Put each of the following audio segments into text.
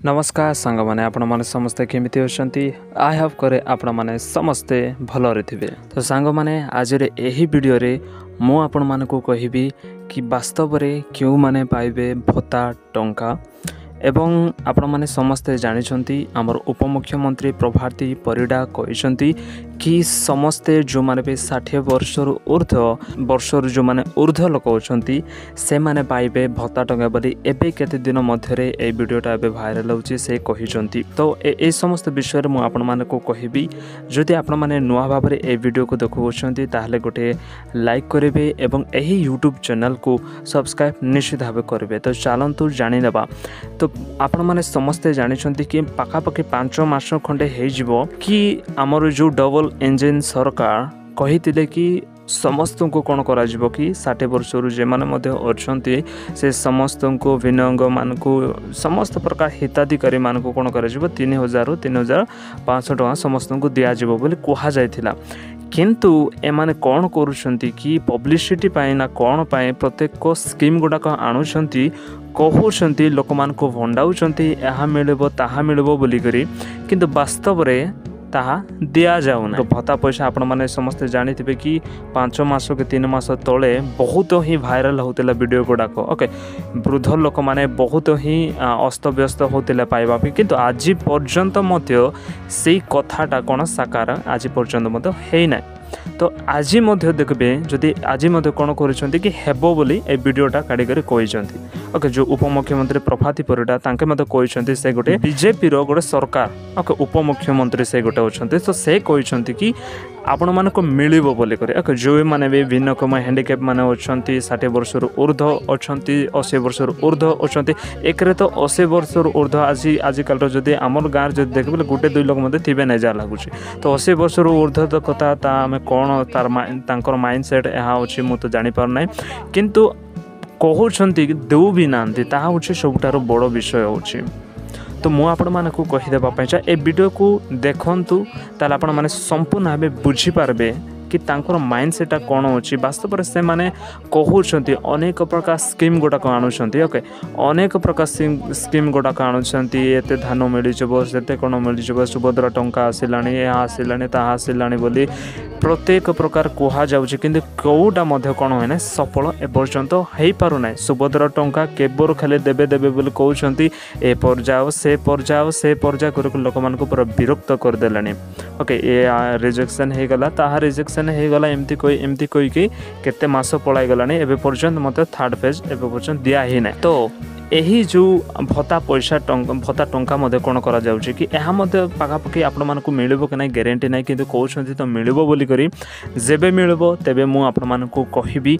नमस्कार सांग मैंने आपण मैंने समस्ते केमिति अछंती आई हैव करे आपण मैंने समस्ते भलरे थिबे। तो सांग मैंने आज यही वीडियो रे मु आपण मानकु कहिबी कि वास्तव रे क्यों माने पाइबे भत्ता टंका एवं आपण माने समस्ते जानिछंती आमर उपमुख्यमंत्री प्रभाती परिडा कहिसंती कि समस्ते जो माने भी 60 वर्षर जो माने ऊर्ध्व लोक होचंती से माने पाइबे भत्ता टंका बोली एबे केते दिन मध्यरे ए वीडियोटा एबे वायरल होची से कहिसंती। तो ए समस्त विषय रे मु आपण माने को कहिबी जदि आपण माने नुवा भाबरे ए वीडियो को देखुछंती ताहले गोटे लाइक करिवे एवं एही यूट्यूब चैनल को सब्सक्राइब निश्चित भाबे करिवे। तो चलंतु जानि नेबा। तो आपण माने समस्ते जानिछंती कि पाखापाखि 5 मास खंडे हे जिवो कि हमर जो डबल इंजन सरकार कहितिले कि समस्त को कौन करा जिवो कि 60 वर्षर जे माने मध्ये अछंती से समस्त को विनंग मान को समस्त प्रकार हिताधिकारी मान को कौन करा जिवो 3000 रु 3500 टका समस्त को दिया जिवो बोली कहा जायथिला। किंतु एमाने कौन करूछंती कि पब्लिसिटी पाए ना कौन पाए प्रत्येक को स्कीम गुडाक आणुछंती कहउछंती लोक मान को भंडाउछंती एहा मिलबो ताहा मिलबो बोली करी किंतु वास्तव रे ताहा दिया जाउना। तो भत्ता पैसा आपण माने समस्त जानिथिबे कि 5 मास के 3 मास तले बहुत ही वायरल होतेला वीडियो गुडाक। ओके वृद्ध लोक माने बहुत ही अस्त व्यस्त होतेला पाइबा किंतु आज पर्यंत मध्य सेई कथाटा कोन साकार आज पर्यंत मध्य हेइ ना। तो आज देखबे जदि आज कौन कर हेबो बोली ए वीडियोटा काढ़ी कर कहिसंती। ओके जो उपमुख्यमंत्री प्रभाती परिडा तांके मते कहिसंती से गोटे बीजेपी रो गोटे सरकार ओके उपमुख्यमंत्री से गोटे अछंती। तो से कहिसंती कि आपण मानको मिलिबो बोली करे। ओके जो माने भी भिन्नक्षम हैंडिकैप माने अछंती 60 वर्षर ऊर्ध्व अछंती 80 वर्षर ऊर्ध्व अछंती एकरे तो 80 वर्षर ऊर्ध्व आजिकल जदि आमर गाँव जदि देखबे गोटे 2 लोक मते थिबे नै जा लागुची। तो 80 वर्षर ऊर्ध्व तो कथा ता हमें कौन तार तांकर माइंडसेट यहाँ अच्छी मुझे जापर ना किंतु कहते देऊ भी ना ताहा हूँ सबुठार बड़ विषय होची। तो मु आपण मानकु कहिदेबा चाहे ए वीडियो को देखंतु ताले आपण माने संपूर्ण भाबे बुझी पारबे कि तांकर माइंडसेट कौन अच्छी। वास्तव में से माने कहउछंती अनेक प्रकार स्कीम गुडाक आणुछंती। ओके अनेक प्रकार स्कीम गुडाक आणुछंती एते धान मिलिजबो सेते कोन मिलिजबो सुभद्रा टंका आसिलानी या आसिलानी ताहा आसिलानी बोली प्रत्येक प्रकार कहा जाउछि किंतु कोउटा मध्य कोन होइना सफल ए पर्यंत हेइ पारु नै। सुभद्रा टंका केबोर खाली देबे देबे बोली कहउछंती ए परजाओ से परजा कर लोक मान को पूरा विरक्त कर देलानी। ओके ए रिजेक्शन हे गला ताहा रिजेक्शन हे गला एमती कोई कि केते मास पळाई गलानी एबे पर्यंत मते थर्ड फेज एबे पर्यंत दिया ही नै। तो यही जो भत्ता पैसा भत्ता टंका मध्य कौन करा जाउछि कि एहा मध्य पाखापाखि आपण मानकु मिलिबो कि नै ग्यारंटी नै किंतु कहउछंती तो मिलिबो बोली करी जेबे मिलिबो तेबे मु आपण मानकु कहिबी।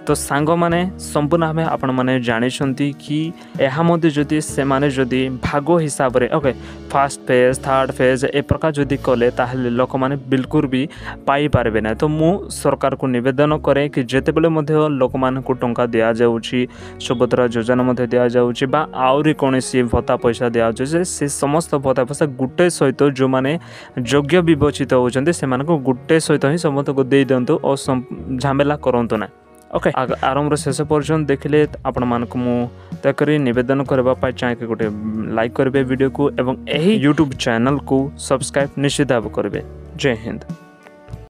तो सांग माने संपूर्ण भाव आपण माने जानिछंती कि एहा मध्य जदि से माने जदि भाग हिसाब रे okay first phase third phase A प्रकार जदि कले ताहले लोक माने बिल्कुल भी पाई पारबे ना। तो मु सरकार को निवेदन करे कि जेते बेले मध्य लोक मान को टंका दिया जाउछि सुभद्रा योजना मध्य दिया जाउछि बा आउरी कोनसी भत्ता पैसा दिया जाउछि से समस्त भत्ता पैसा गुटे सहित जो माने योग्य विवेचित होचंती से मानको गुटे सहित ही समस्त को दे दियंतु और झमेला करंतु ना। ओके आरंभ शेष पर्यटन देखिले आपण मानक मु तकरी निवेदन करबा पाई चाहे कि गोटे लाइक करबे वीडियो को एवं एही यूट्यूब चैनल को सब्सक्राइब निश्चित भाव करबे। जय हिंद।